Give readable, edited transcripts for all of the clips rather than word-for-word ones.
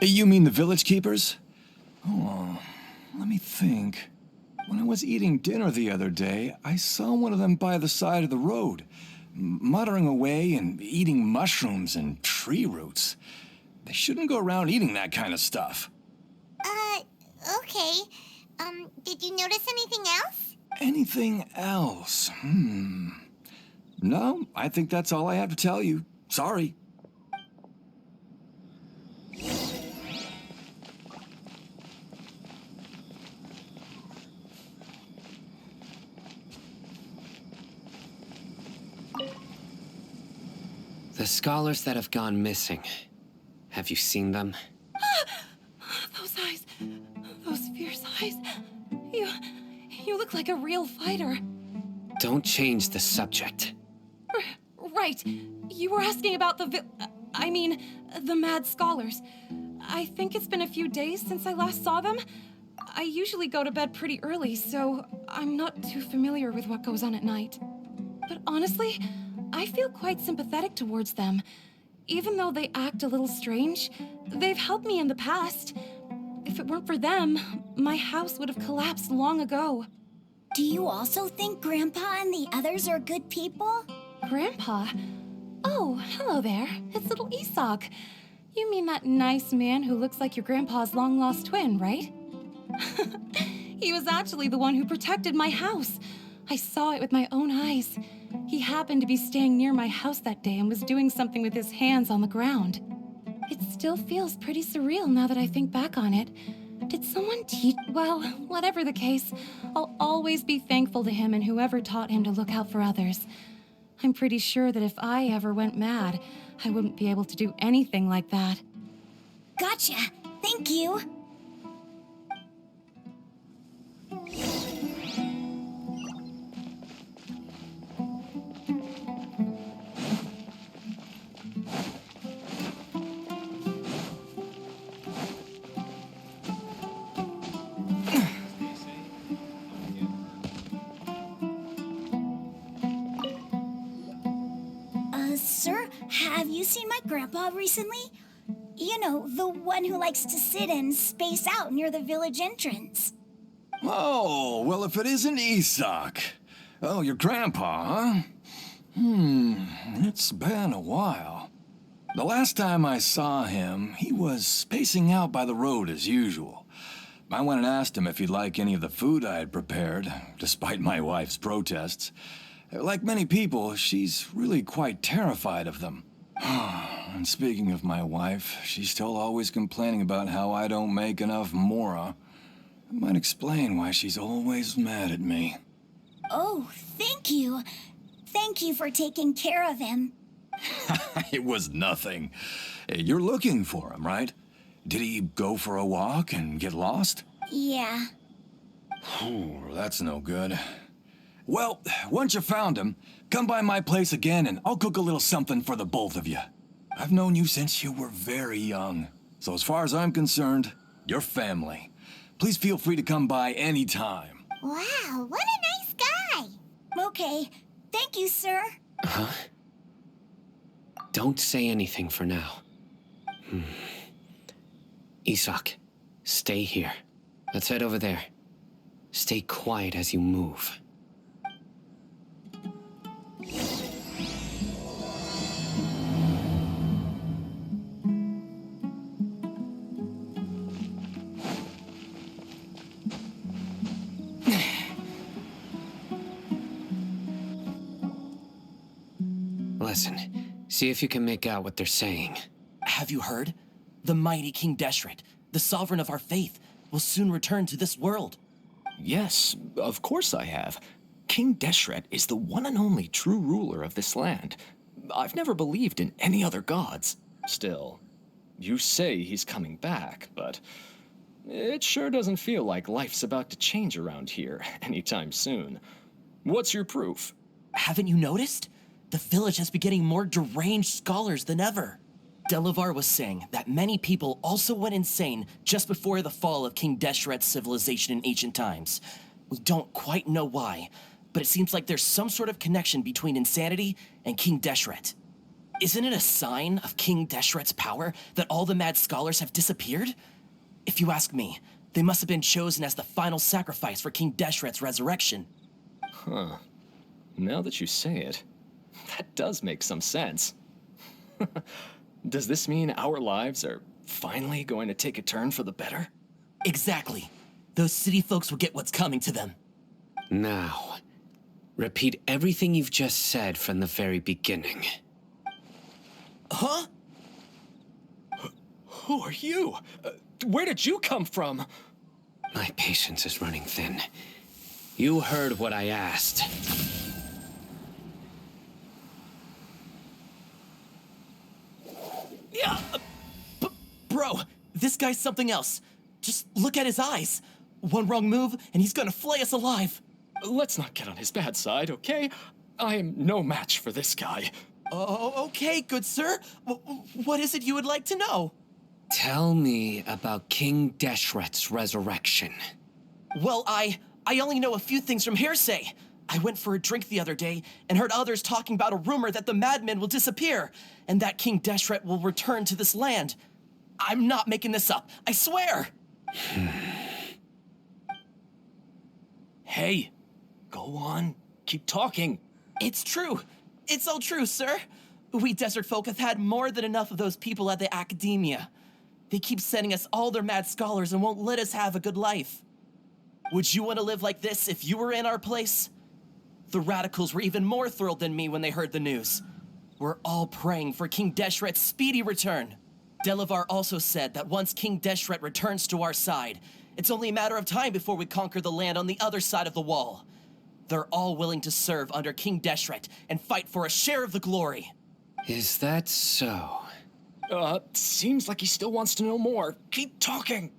You mean the village keepers? Oh, let me think. When I was eating dinner the other day, I saw one of them by the side of the road, muttering away and eating mushrooms and tree roots. They shouldn't go around eating that kind of stuff. Okay. Did you notice anything else? Anything else? No, I think that's all I have to tell you. Sorry. The scholars that have gone missing. Have you seen them? Those eyes. Those fierce eyes. You look like a real fighter. Don't change the subject. Right. You were asking about the the mad scholars. I think it's been a few days since I last saw them. I usually go to bed pretty early, so I'm not too familiar with what goes on at night. But honestly, I feel quite sympathetic towards them. Even though they act a little strange, they've helped me in the past. If it weren't for them, my house would have collapsed long ago. Do you also think Grandpa and the others are good people? Grandpa? Oh, hello there. It's little Isak. You mean that nice man who looks like your grandpa's long-lost twin, right? He was actually the one who protected my house. I saw it with my own eyes. He happened to be staying near my house that day and was doing something with his hands on the ground. It still feels pretty surreal now that I think back on it. Did someone teach? Well, whatever the case, I'll always be thankful to him and whoever taught him to look out for others. I'm pretty sure that if I ever went mad, I wouldn't be able to do anything like that. Gotcha. Thank you. Sir, have you seen my grandpa recently? You know, the one who likes to sit and space out near the village entrance. Oh, well, if it isn't Isak. Oh, your grandpa, huh? It's been a while. The last time I saw him, he was spacing out by the road as usual. I went and asked him if he'd like any of the food I had prepared, despite my wife's protests. Like many people, she's really quite terrified of them. And speaking of my wife, she's still always complaining about how I don't make enough mora. That might explain why she's always mad at me. Oh, thank you. Thank you for taking care of him. It was nothing. You're looking for him, right? Did he go for a walk and get lost? Yeah. That's no good. Well, once you found him, come by my place again and I'll cook a little something for the both of you. I've known you since you were very young. So as far as I'm concerned, you're family. Please feel free to come by anytime. Wow, what a nice guy. Okay, thank you, sir. Huh? Don't say anything for now. Isak, stay here. Let's head over there. Stay quiet as you move. Listen, see if you can make out what they're saying. Have you heard? The mighty King Deshret, the sovereign of our faith, will soon return to this world. Yes, of course I have. King Deshret is the one and only true ruler of this land. I've never believed in any other gods. Still, you say he's coming back, but it sure doesn't feel like life's about to change around here anytime soon. What's your proof? Haven't you noticed? The village has been getting more deranged scholars than ever. Delavar was saying that many people also went insane just before the fall of King Deshret's civilization in ancient times. We don't quite know why, but it seems like there's some sort of connection between insanity and King Deshret. Isn't it a sign of King Deshret's power that all the mad scholars have disappeared? If you ask me, they must have been chosen as the final sacrifice for King Deshret's resurrection. Huh. Now that you say it, that does make some sense. Does this mean our lives are finally going to take a turn for the better? Exactly. Those city folks will get what's coming to them. Now, repeat everything you've just said from the very beginning. Huh? Who are you? Where did you come from? My patience is running thin. You heard what I asked. Yeah, bro, this guy's something else. Just look at his eyes. One wrong move, and he's gonna flay us alive. Let's not get on his bad side, okay? I am no match for this guy. Oh, okay, good sir. What is it you would like to know? Tell me about King Deshret's resurrection. Well, I only know a few things from hearsay. I went for a drink the other day and heard others talking about a rumor that the madmen will disappear and that King Deshret will return to this land. I'm not making this up, I swear! Hey, go on. Keep talking. It's true. It's all true, sir. We desert folk have had more than enough of those people at the academia. They keep sending us all their mad scholars and won't let us have a good life. Would you want to live like this if you were in our place? The radicals were even more thrilled than me when they heard the news. We're all praying for King Deshret's speedy return. Delavar also said that once King Deshret returns to our side, it's only a matter of time before we conquer the land on the other side of the wall. They're all willing to serve under King Deshret and fight for a share of the glory. Is that so? Seems like he still wants to know more. Keep talking.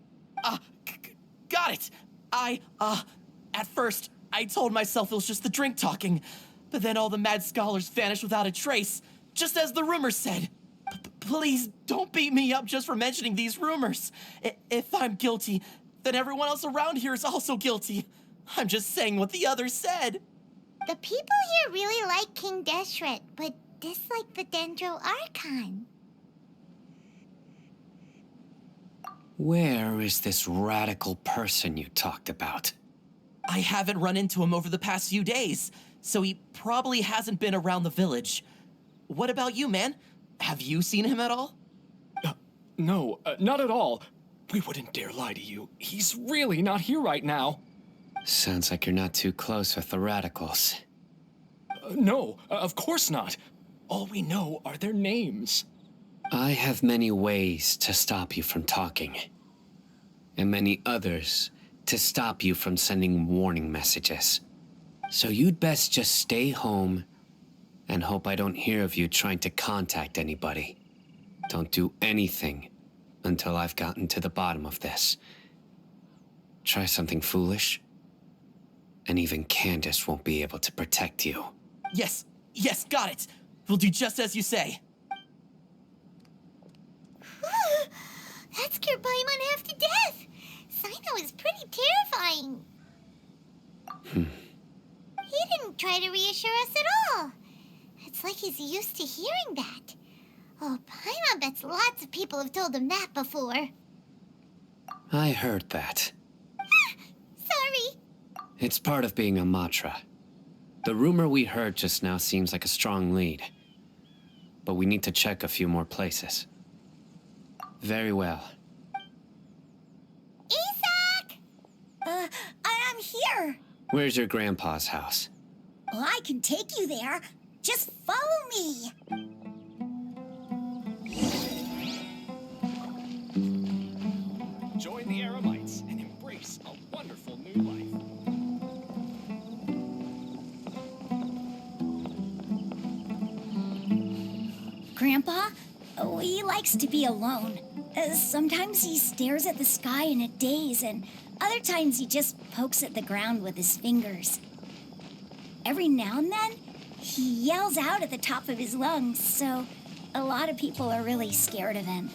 Got it. At first, I told myself it was just the drink talking, but then all the mad scholars vanished without a trace, just as the rumors said. Please don't beat me up just for mentioning these rumors. If I'm guilty, then everyone else around here is also guilty. I'm just saying what the others said. The people here really like King Deshret, but dislike the Dendro Archon. Where is this radical person you talked about? I haven't run into him over the past few days, so he probably hasn't been around the village. What about you, man? Have you seen him at all? No, not at all. We wouldn't dare lie to you. He's really not here right now. Sounds like you're not too close with the radicals. No, of course not. All we know are their names. I have many ways to stop you from talking, and many others to stop you from sending warning messages. So you'd best just stay home and hope I don't hear of you trying to contact anybody. Don't do anything until I've gotten to the bottom of this. Try something foolish, and even Candace won't be able to protect you. Yes, got it. We'll do just as you say. That scared Paimon half to death. Sino is pretty terrifying. He didn't try to reassure us at all. It's like he's used to hearing that. Oh, Paimon bets lots of people have told him that before. I heard that. Sorry. It's part of being a Matra. The rumor we heard just now seems like a strong lead. But we need to check a few more places. Very well. Isak! I'm here. Where's your grandpa's house? Well, I can take you there. Just follow me. Join the Aramites and embrace a wonderful new life. Grandpa, he likes to be alone. Sometimes he stares at the sky in a daze, and other times he just pokes at the ground with his fingers. Every now and then, he yells out at the top of his lungs, so a lot of people are really scared of him.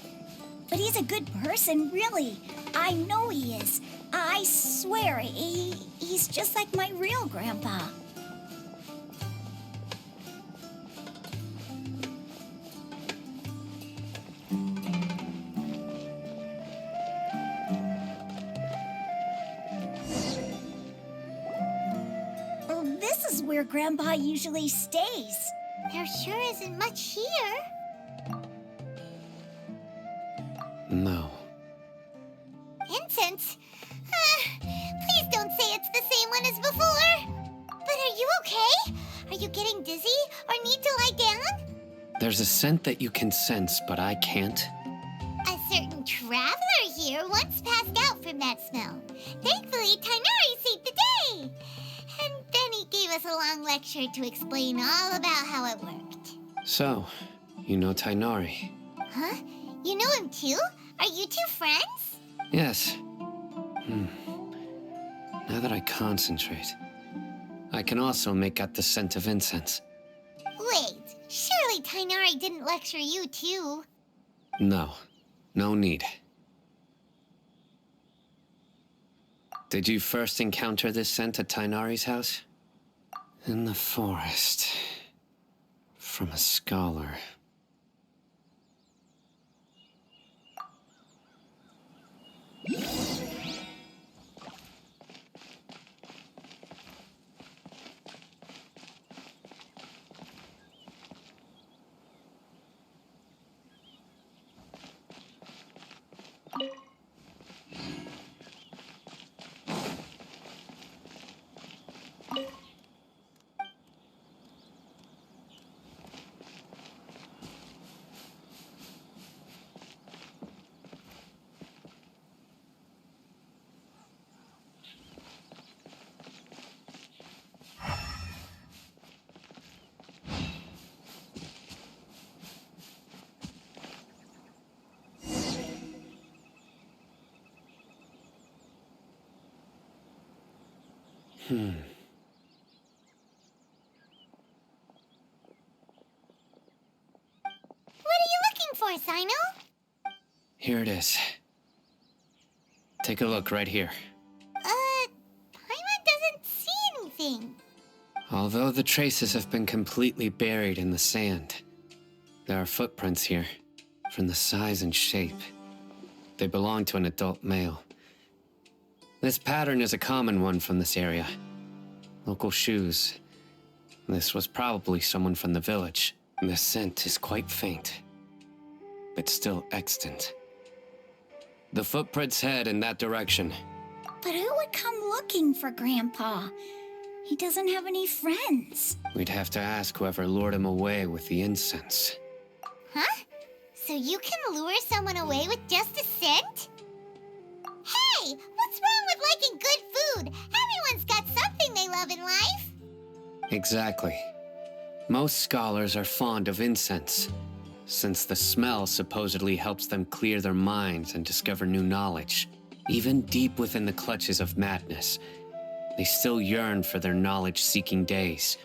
But he's a good person, really. I know he is. I swear, he's just like my real grandpa. is where Grandpa usually stays. There sure isn't much here. No. Incense? Please don't say it's the same one as before. But are you okay? Are you getting dizzy or need to lie down? There's a scent that you can sense, but I can't. A certain traveler here once passed out from that smell. Thankfully, Tainari saved the day. And then he gave us a long lecture to explain all about how it worked. So, you know Tainari? Huh? You know him too? Are you two friends? Yes. Now that I concentrate, I can also make out the scent of incense. Wait, surely Tainari didn't lecture you too. No. No need. Did you first encounter this scent at Tainari's house? In the forest. From a scholar. What are you looking for, Sino? Here it is. Take a look right here. Paimon doesn't see anything. Although the traces have been completely buried in the sand, there are footprints here, from the size and shape. They belong to an adult male. This pattern is a common one from this area. Local shoes. This was probably someone from the village. The scent is quite faint, but still extant. The footprints head in that direction. But who would come looking for Grandpa? He doesn't have any friends. We'd have to ask whoever lured him away with the incense. Huh? So you can lure someone away with just a scent? Hey, what's wrong with liking good food? Everyone's got something they love in life. Exactly. Most scholars are fond of incense, since the smell supposedly helps them clear their minds and discover new knowledge. Even deep within the clutches of madness, they still yearn for their knowledge-seeking days,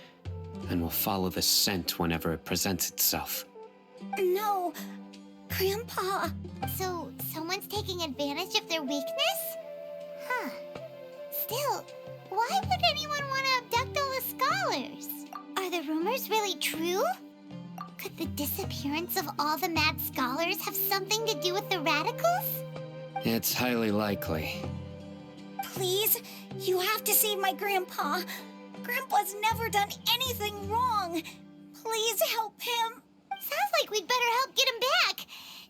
and will follow the scent whenever it presents itself. No, Grandpa. So someone's taking advantage of their weakness? Huh. Still, why would anyone want to abduct all the scholars? Are the rumors really true? Could the disappearance of all the mad scholars have something to do with the radicals? It's highly likely. Please, you have to save my Grandpa. Grandpa's never done anything wrong. Please help him. Sounds like we'd better help get him back.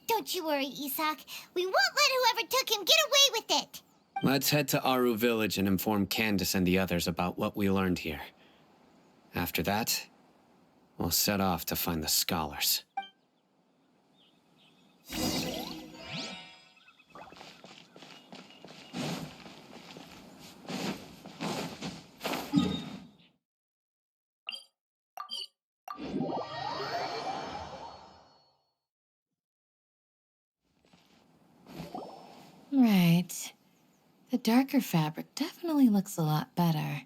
Don't you worry, Isak. We won't let whoever took him get away with it. Let's head to Aru Village and inform Candace and the others about what we learned here. After that, we'll set off to find the scholars. Right. The darker fabric definitely looks a lot better.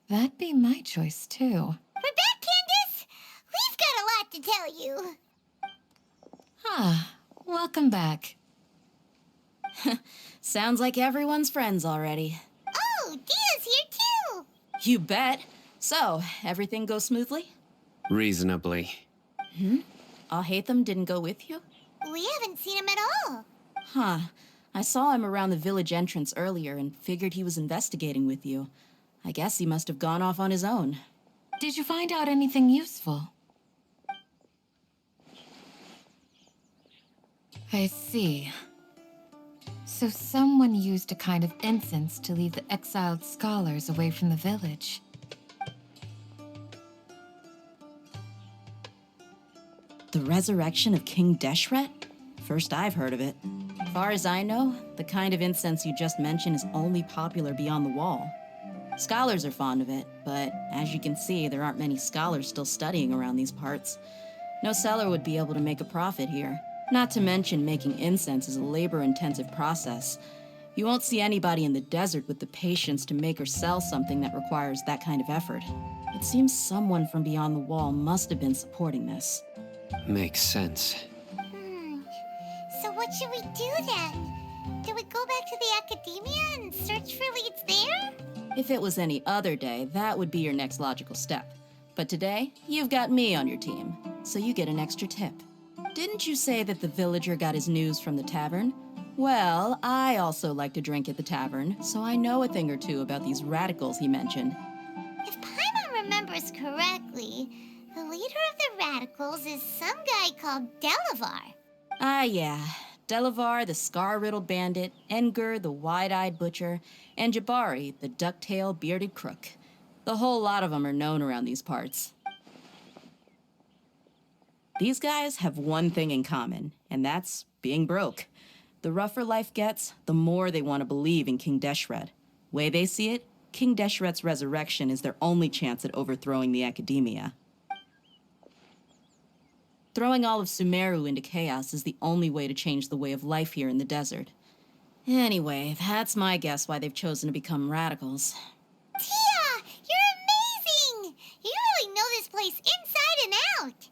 That'd be my choice, too. We're back, Candace! We've got a lot to tell you. Ah, welcome back. Sounds like everyone's friends already. Oh, Dia's here too! You bet. So, everything goes smoothly? Reasonably. Alhaitham didn't go with you? We haven't seen him at all. Huh. I saw him around the village entrance earlier and figured he was investigating with you. I guess he must have gone off on his own. Did you find out anything useful? I see. So someone used a kind of incense to lead the exiled scholars away from the village. The resurrection of King Deshret? First I've heard of it. Far as I know, the kind of incense you just mentioned is only popular beyond the wall. Scholars are fond of it, but as you can see, there aren't many scholars still studying around these parts. No seller would be able to make a profit here. Not to mention, making incense is a labor-intensive process. You won't see anybody in the desert with the patience to make or sell something that requires that kind of effort. It seems someone from beyond the wall must have been supporting this. Makes sense. So what should we do then? Do we go back to the academia and search for leads there? If it was any other day, that would be your next logical step. But today, you've got me on your team, so you get an extra tip. Didn't you say that the villager got his news from the tavern? Well, I also like to drink at the tavern, so I know a thing or two about these radicals he mentioned. If Paimon remembers correctly, the leader of the radicals is some guy called Delavar. Ah, yeah. Delavar, the scar-riddled bandit, Engur, the wide-eyed butcher, and Jabari, the duck-tailed bearded crook. The whole lot of them are known around these parts. These guys have one thing in common, and that's being broke. The rougher life gets, the more they want to believe in King Deshret. Way they see it, King Deshret's resurrection is their only chance at overthrowing the academia. Throwing all of Sumeru into chaos is the only way to change the way of life here in the desert. Anyway, that's my guess why they've chosen to become radicals. Tia, you're amazing! You really know this place inside and out.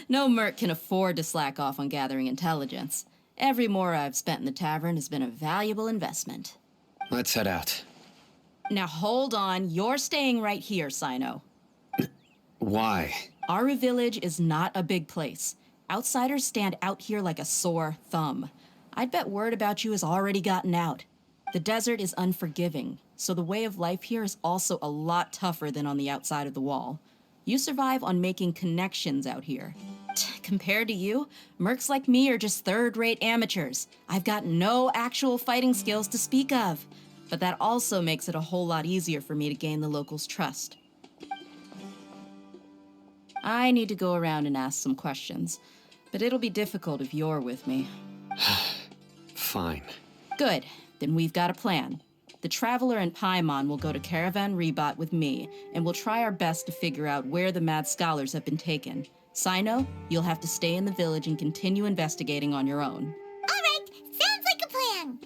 No merc can afford to slack off on gathering intelligence. Every mora I've spent in the tavern has been a valuable investment. Let's head out. Now hold on, you're staying right here, Sino. Why? Aru Village is not a big place. Outsiders stand out here like a sore thumb. I'd bet word about you has already gotten out. The desert is unforgiving, so the way of life here is also a lot tougher than on the outside of the wall. You survive on making connections out here. Compared to you, mercs like me are just third-rate amateurs. I've got no actual fighting skills to speak of. But that also makes it a whole lot easier for me to gain the locals' trust. I need to go around and ask some questions, but it'll be difficult if you're with me. Fine. Good, then we've got a plan. The Traveler and Paimon will go to Caravan Rebot with me, and we'll try our best to figure out where the mad scholars have been taken. Sino, you'll have to stay in the village and continue investigating on your own. All right, sounds like a plan.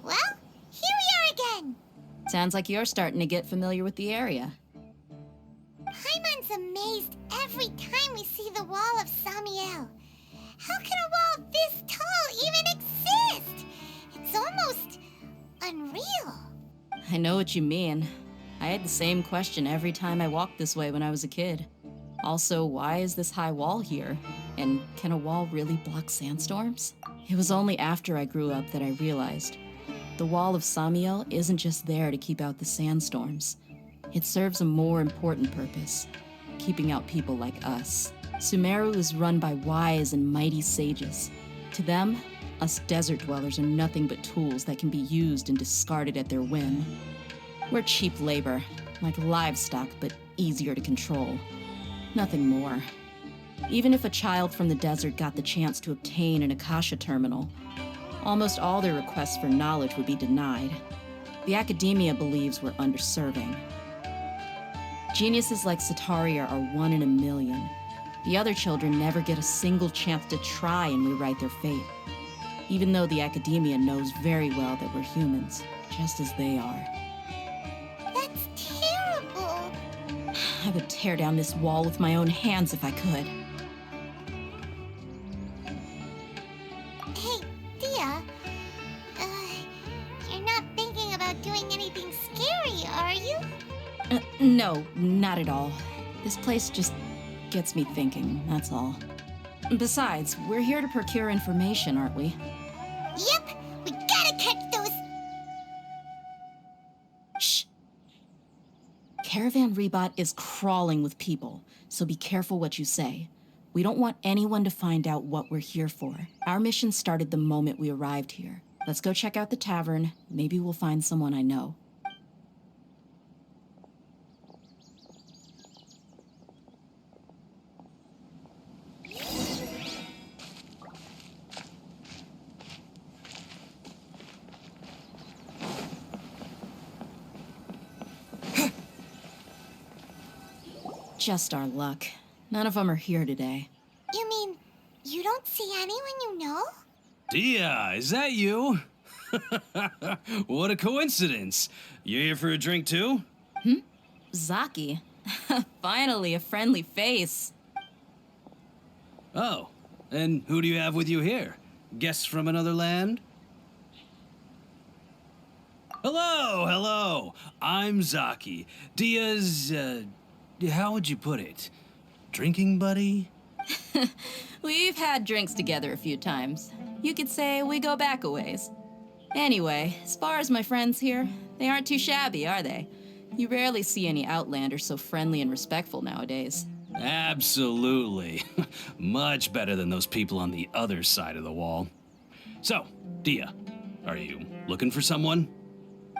Well, here we are again. Sounds like you're starting to get familiar with the area. Paimon's amazed every time we see the wall of Samiel. How can a wall this tall even exist? It's almost unreal. I know what you mean. I had the same question every time I walked this way when I was a kid. Also, why is this high wall here? And can a wall really block sandstorms? It was only after I grew up that I realized the wall of Samiel isn't just there to keep out the sandstorms. It serves a more important purpose, keeping out people like us. Sumeru is run by wise and mighty sages. To them, us desert dwellers are nothing but tools that can be used and discarded at their whim. We're cheap labor, like livestock, but easier to control. Nothing more. Even if a child from the desert got the chance to obtain an Akasha terminal, almost all their requests for knowledge would be denied. The academia believes we're underserving. Geniuses like Sataria are 1 in a million. The other children never get a single chance to try and rewrite their fate. Even though the academia knows very well that we're humans, just as they are. That's terrible. I would tear down this wall with my own hands if I could. Hey, Dia. You're not thinking about doing anything scary, are you? No, not at all. This place just gets me thinking, that's all. Besides, we're here to procure information, aren't we? Yep, we gotta catch those. Shh. Caravan Rebot is crawling with people, so be careful what you say. We don't want anyone to find out what we're here for. Our mission started the moment we arrived here. Let's go check out the tavern. Maybe we'll find someone I know. Just our luck. None of them are here today. You mean, you don't see anyone you know? Dia, is that you? What a coincidence. You here for a drink too? Zaki. Finally, a friendly face. Oh, and who do you have with you here? Guests from another land? Hello. I'm Zaki. Dia's, how would you put it? Drinking buddy? We've had drinks together a few times. You could say we go back a ways. Anyway, as far as my friends here, they aren't too shabby, are they? You rarely see any Outlanders so friendly and respectful nowadays. Absolutely. Much better than those people on the other side of the wall. So, Dia, are you looking for someone?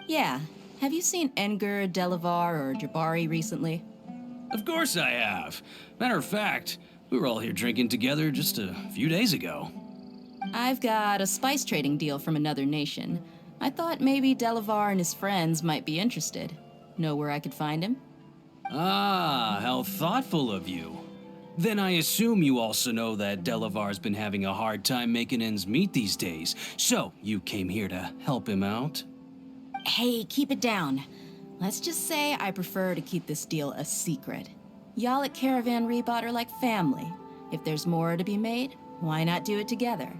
Yeah. Have you seen Enger, Delavar, or Jabari recently? Of course I have. Matter of fact, we were all here drinking together just a few days ago. I've got a spice trading deal from another nation. I thought maybe Delavar and his friends might be interested. Know where I could find him? Ah, how thoughtful of you. Then I assume you also know that Delavar's been having a hard time making ends meet these days, so you came here to help him out? Hey, keep it down. Let's just say I prefer to keep this deal a secret. Y'all at Caravan Rebot are like family. If there's more to be made, why not do it together?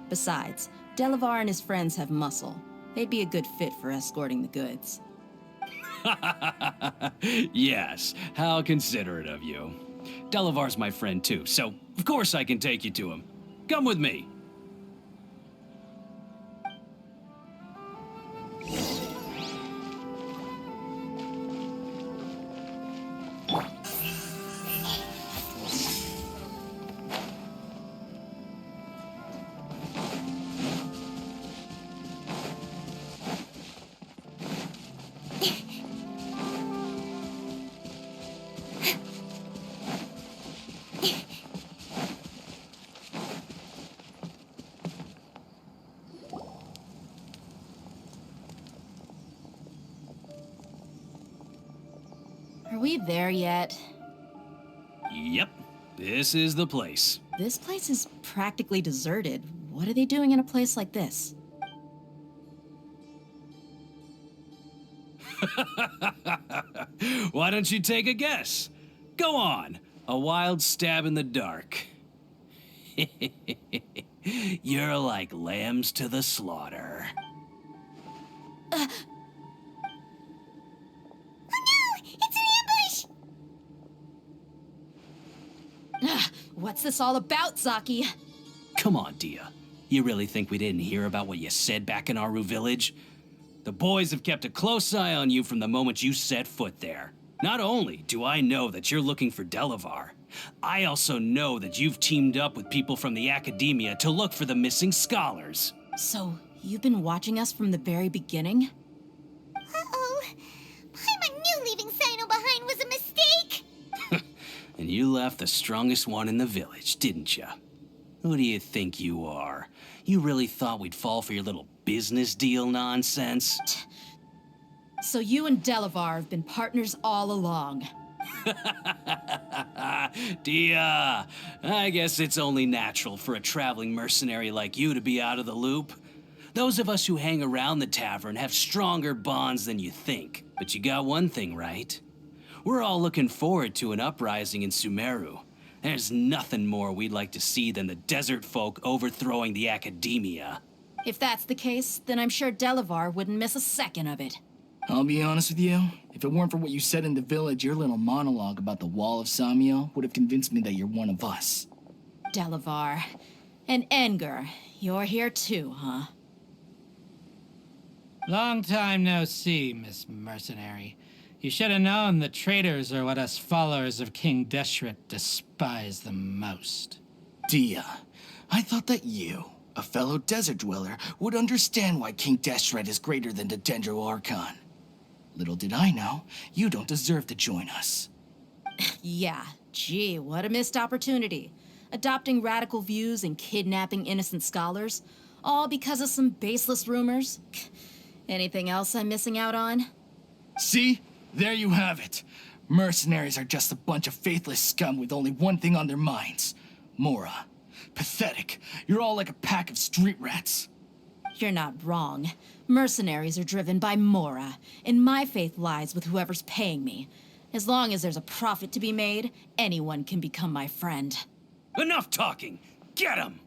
Besides, Delavar and his friends have muscle. They'd be a good fit for escorting the goods. Yes, how considerate of you. Delavar's my friend too, so of course I can take you to him. Come with me. Are we there yet? Yep, this is the place. This place is practically deserted. What are they doing in a place like this? Why don't you take a guess? Go on, a wild stab in the dark. You're like lambs to the slaughter. Oh no! It's an ambush! What's this all about, Zaki? Come on, Dia. You really think we didn't hear about what you said back in Aru village? The boys have kept a close eye on you from the moment you set foot there. Not only do I know that you're looking for Delavar, I also know that you've teamed up with people from the academia to look for the missing scholars. So, you've been watching us from the very beginning? Uh-oh. Paimon knew leaving Sino behind was a mistake! And you left the strongest one in the village, didn't you? Who do you think you are? You really thought we'd fall for your little business deal nonsense? So you and Delavar have been partners all along. Dia, I guess it's only natural for a traveling mercenary like you to be out of the loop. Those of us who hang around the tavern have stronger bonds than you think. But you got one thing right. We're all looking forward to an uprising in Sumeru. There's nothing more we'd like to see than the desert folk overthrowing the academia. If that's the case, then I'm sure Delavar wouldn't miss a second of it. I'll be honest with you. If it weren't for what you said in the village, your little monologue about the Wall of Samiel would have convinced me that you're one of us. Delavar. And Enger, you're here too, huh? Long time no see, Miss Mercenary. You should have known the traitors are what us followers of King Deshret despise the most. Dia, I thought that you, a fellow desert dweller, would understand why King Deshret is greater than the Dendro Archon. Little did I know, you don't deserve to join us. Yeah, gee, what a missed opportunity. Adopting radical views and kidnapping innocent scholars, all because of some baseless rumors. Anything else I'm missing out on? See? There you have it. Mercenaries are just a bunch of faithless scum with only one thing on their minds. Mora. Pathetic. You're all like a pack of street rats. You're not wrong. Mercenaries are driven by Mora, and my faith lies with whoever's paying me. As long as there's a profit to be made, anyone can become my friend. Enough talking! Get him!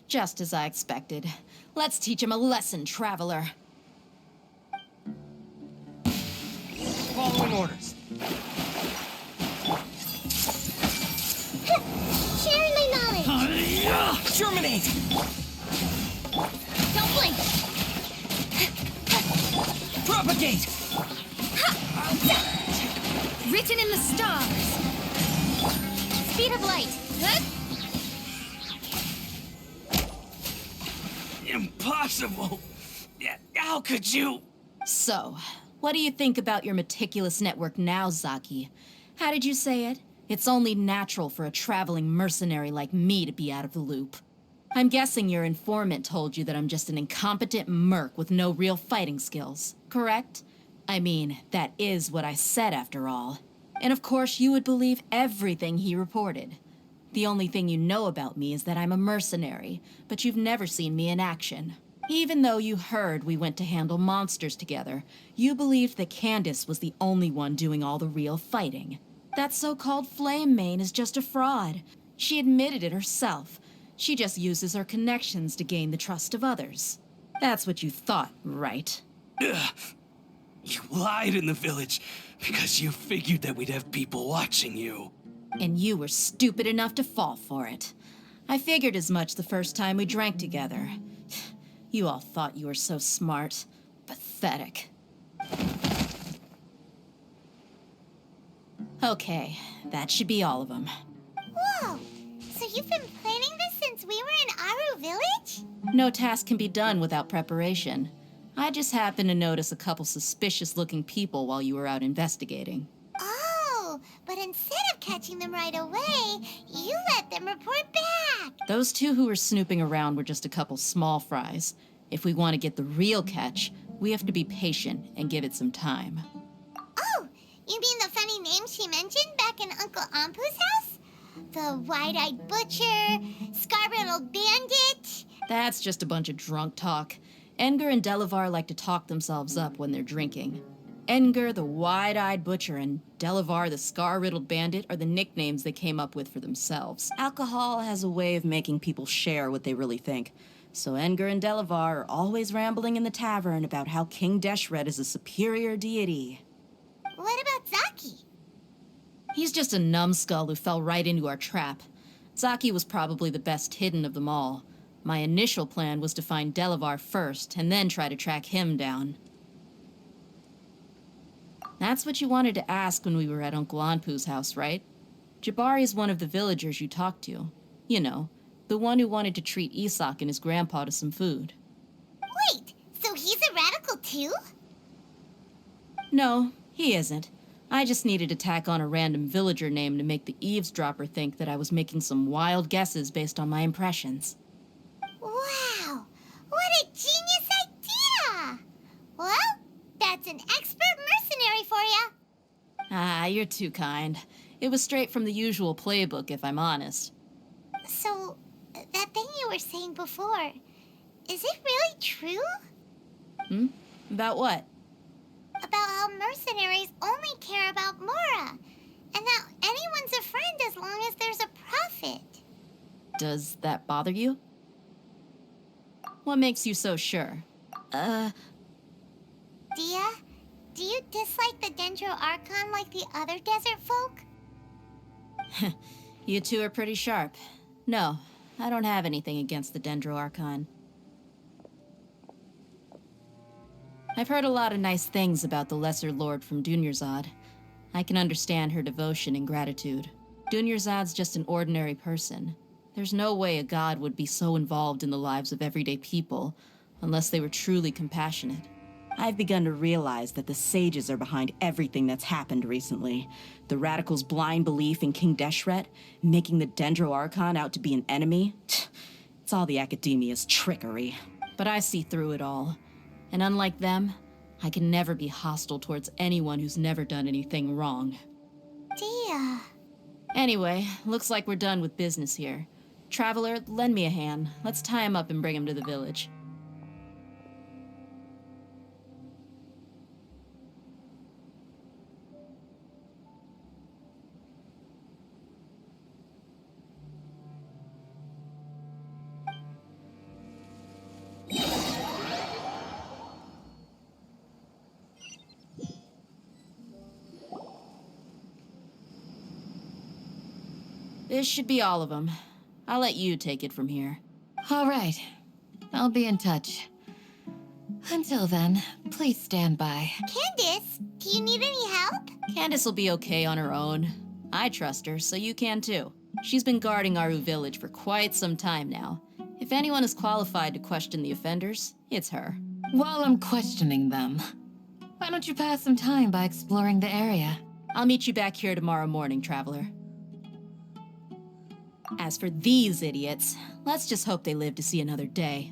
Just as I expected. Let's teach him a lesson, traveler. Following orders. Sharing my knowledge. Germinate! Don't blink! Propagate! Written in the stars! Speed of light! Impossible! How could you? So, what do you think about your meticulous network now, Zaki? How did you say it? It's only natural for a traveling mercenary like me to be out of the loop. I'm guessing your informant told you that I'm just an incompetent merc with no real fighting skills, correct? I mean, that is what I said after all. And of course, you would believe everything he reported. The only thing you know about me is that I'm a mercenary, but you've never seen me in action. Even though you heard we went to handle monsters together, you believed that Candace was the only one doing all the real fighting. That so-called Flame Mane is just a fraud. She admitted it herself. She just uses her connections to gain the trust of others. That's what you thought, right? Ugh. You lied in the village because you figured that we'd have people watching you. And you were stupid enough to fall for it. I figured as much the first time we drank together. You all thought you were so smart. Pathetic. Okay, that should be all of them. Whoa! So you've been planning this since we were in Aru Village? No task can be done without preparation. I just happened to notice a couple suspicious-looking people while you were out investigating. Oh, but instead of catching them right away, you let them report back. Those two who were snooping around were just a couple small fries. If we want to get the real catch, we have to be patient and give it some time. Oh, you mean the funny name she mentioned back in Uncle Ampu's house? The wide-eyed butcher, scar-riddled bandit? That's just a bunch of drunk talk. Enger and Delavar like to talk themselves up when they're drinking. Enger, the wide-eyed butcher, and Delavar, the scar-riddled bandit, are the nicknames they came up with for themselves. Alcohol has a way of making people share what they really think. So Enger and Delavar are always rambling in the tavern about how King Deshret is a superior deity. What about Zaki? He's just a numbskull who fell right into our trap. Zaki was probably the best hidden of them all. My initial plan was to find Delavar first, and then try to track him down. That's what you wanted to ask when we were at Uncle Anpu's house, right? Jabari is one of the villagers you talked to. You know, the one who wanted to treat Isak and his grandpa to some food. Wait, so he's a radical too? No, he isn't. I just needed to tack on a random villager name to make the eavesdropper think that I was making some wild guesses based on my impressions. Wow, what a genius idea! Well, that's an expert mercenary for ya. Ah, you're too kind. It was straight from the usual playbook, if I'm honest. So, that thing you were saying before, is it really true? About what? About how mercenaries only care about Mora, and that anyone's a friend as long as there's a profit. Does that bother you? What makes you so sure? Dia, do you dislike the Dendro Archon like the other desert folk? You two are pretty sharp. No, I don't have anything against the Dendro Archon. I've heard a lot of nice things about the Lesser Lord from Dunyarzad. I can understand her devotion and gratitude. Dunyarzad's just an ordinary person. There's no way a god would be so involved in the lives of everyday people unless they were truly compassionate. I've begun to realize that the sages are behind everything that's happened recently. The radicals' blind belief in King Deshret, making the Dendro Archon out to be an enemy. It's all the academia's trickery. But I see through it all. And unlike them, I can never be hostile towards anyone who's never done anything wrong. Dia. Anyway, looks like we're done with business here. Traveler, lend me a hand. Let's tie him up and bring him to the village. This should be all of them. I'll let you take it from here. All right. I'll be in touch. Until then, please stand by. Candace, do you need any help? Candace will be okay on her own. I trust her, so you can too. She's been guarding Aru Village for quite some time now. If anyone is qualified to question the offenders, it's her. While I'm questioning them, why don't you pass some time by exploring the area? I'll meet you back here tomorrow morning, Traveler. As for these idiots, let's just hope they live to see another day.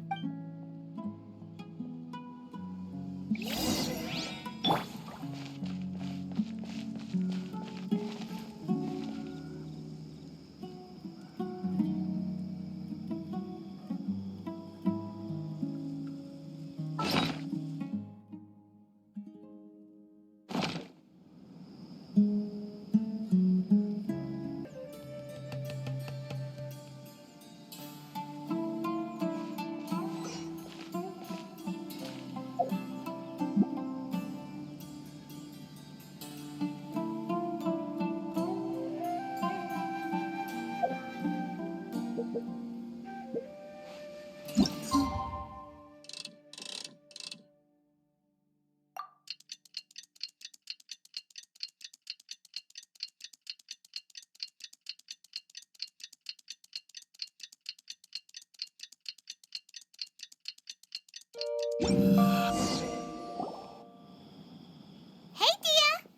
Hey, Dia!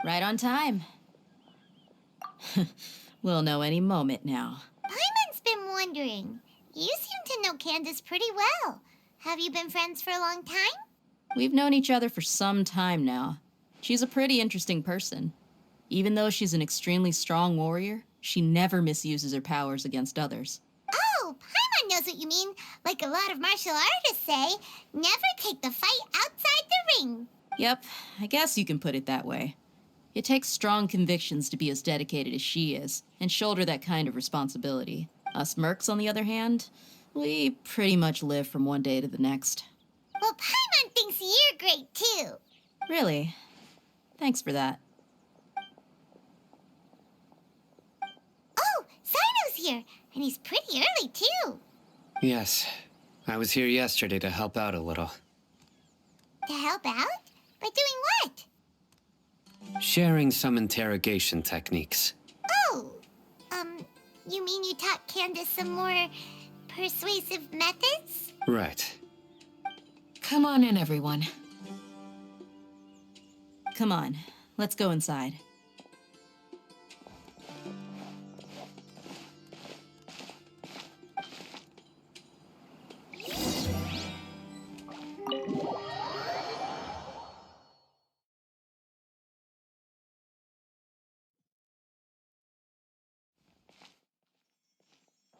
Right on time. We'll know any moment now. Paimon's been wondering. You seem to know Candace pretty well. Have you been friends for a long time? We've known each other for some time now. She's a pretty interesting person. Even though she's an extremely strong warrior, she never misuses her powers against others. Oh, Paimon knows what you mean. Like a lot of martial artists say, never take the fight outside the ring. Yep, I guess you can put it that way. It takes strong convictions to be as dedicated as she is, and shoulder that kind of responsibility. Us mercs, on the other hand, we pretty much live from one day to the next. Well, Paimon thinks you're great, too. Really? Thanks for that. Oh, Sino's here, and he's pretty early, too. Yes, I was here yesterday to help out a little. To help out? By doing what? Sharing some interrogation techniques. Oh, you mean you taught Candace some more persuasive methods? Right. Come on in, everyone. Come on, let's go inside.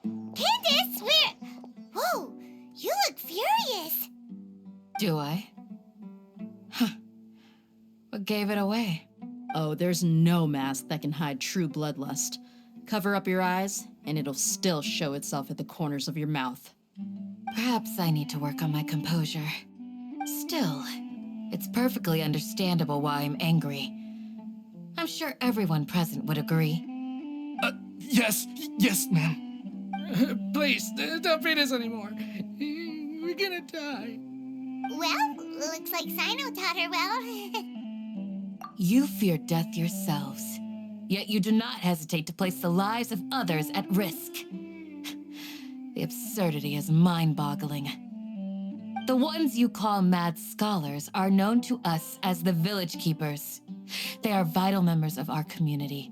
Candace, where? Whoa, you look furious. Do I? Huh. What gave it away? Oh, there's no mask that can hide true bloodlust. Cover up your eyes, and it'll still show itself at the corners of your mouth. Perhaps I need to work on my composure. Still, it's perfectly understandable why I'm angry. I'm sure everyone present would agree. Yes, ma'am. Please, don't beat us anymore. We're gonna die. Well, looks like Sino taught her well. You fear death yourselves, yet you do not hesitate to place the lives of others at risk. The absurdity is mind-boggling. The ones you call mad scholars are known to us as the Village Keepers. They are vital members of our community,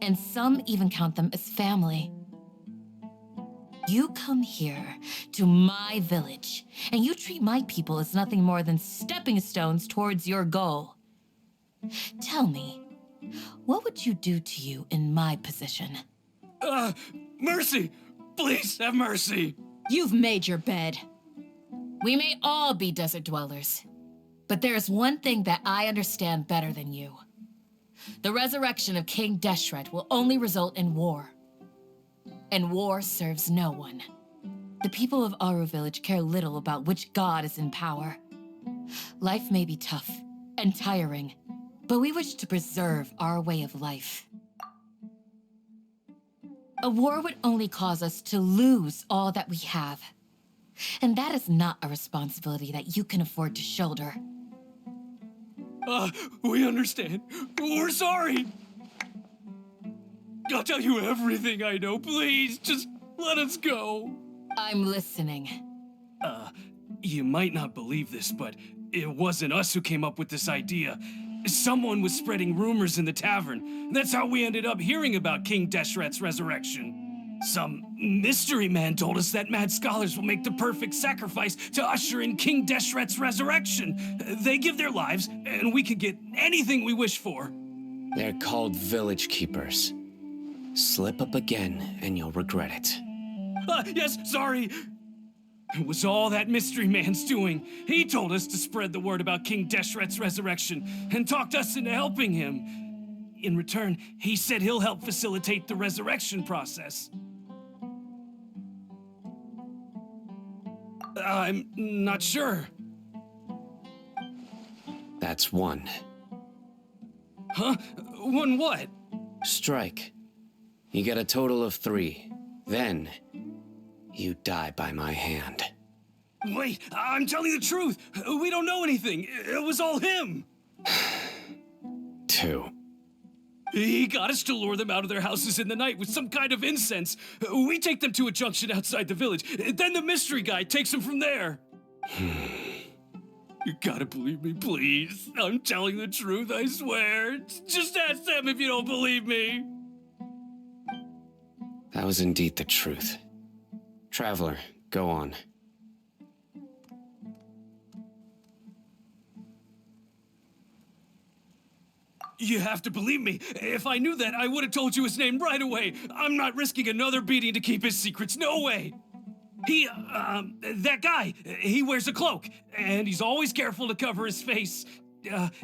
and some even count them as family. You come here to my village, and you treat my people as nothing more than stepping stones towards your goal. Tell me, what would you do to you in my position? Mercy! Please have mercy! You've made your bed. We may all be desert dwellers, but there is one thing that I understand better than you. The resurrection of King Deshret will only result in war. And war serves no one. The people of Aru Village care little about which god is in power. Life may be tough and tiring, but we wish to preserve our way of life. A war would only cause us to lose all that we have. And that is not a responsibility that you can afford to shoulder. We understand. We're sorry. I'll tell you everything I know. Please, just let us go. I'm listening. You might not believe this, but it wasn't us who came up with this idea. Someone was spreading rumors in the tavern. That's how we ended up hearing about King Deshret's resurrection. Some mystery man told us that mad scholars will make the perfect sacrifice to usher in King Deshret's resurrection. They give their lives, and we can get anything we wish for. They're called Village Keepers. Slip up again, and you'll regret it. Yes, sorry. It was all that mystery man's doing. He told us to spread the word about King Deshret's resurrection and talked us into helping him. In return, he said he'll help facilitate the resurrection process. I'm not sure. That's one. Huh? One what? Strike. You get a total of 3. Then, you die by my hand. Wait, I'm telling the truth. We don't know anything. It was all him. 2. He got us to lure them out of their houses in the night with some kind of incense. We take them to a junction outside the village. Then the mystery guy takes them from there. You gotta believe me, please. I'm telling the truth, I swear. Just ask them if you don't believe me. That was indeed the truth. Traveler, go on. You have to believe me. If I knew that, I would have told you his name right away. I'm not risking another beating to keep his secrets. No way. That guy, he wears a cloak, and he's always careful to cover his face.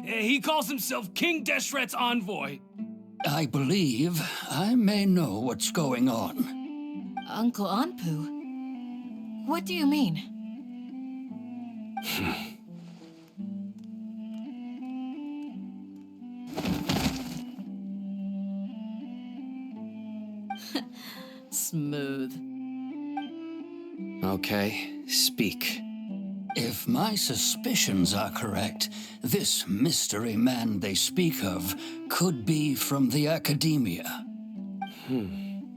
He calls himself King Deshret's envoy. I believe I may know what's going on. Uncle Anpu? What do you mean? Smooth. Okay, speak. If my suspicions are correct, this mystery man they speak of could be from the academia.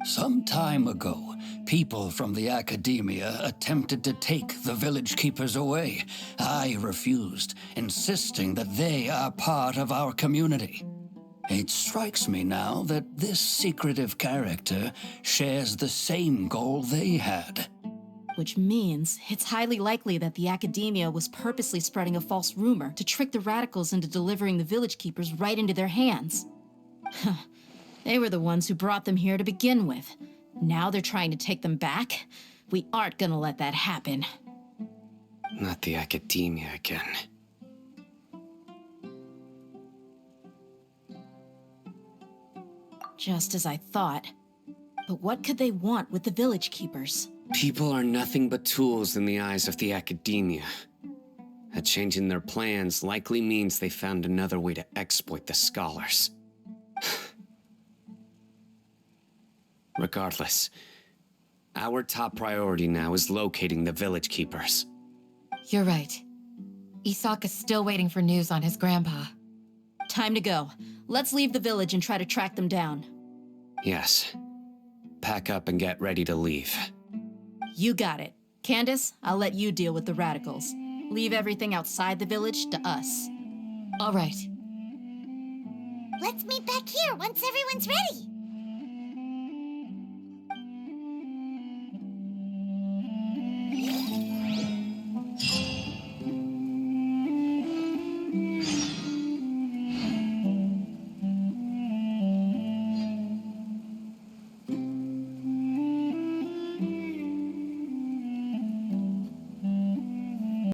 Some time ago, people from the academia attempted to take the village keepers away. I refused, insisting that they are part of our community. It strikes me now that this secretive character shares the same goal they had. Which means it's highly likely that the academia was purposely spreading a false rumor to trick the radicals into delivering the village keepers right into their hands. They were the ones who brought them here to begin with. Now they're trying to take them back? We aren't gonna let that happen. Not the academia again. Just as I thought. But what could they want with the village keepers? People are nothing but tools in the eyes of the academia. A change in their plans likely means they found another way to exploit the scholars. Regardless, our top priority now is locating the village keepers. You're right. Isak is still waiting for news on his grandpa. Time to go. Let's leave the village and try to track them down. Yes. Pack up and get ready to leave. You got it. Candace, I'll let you deal with the radicals. Leave everything outside the village to us. All right. Let's meet back here once everyone's ready.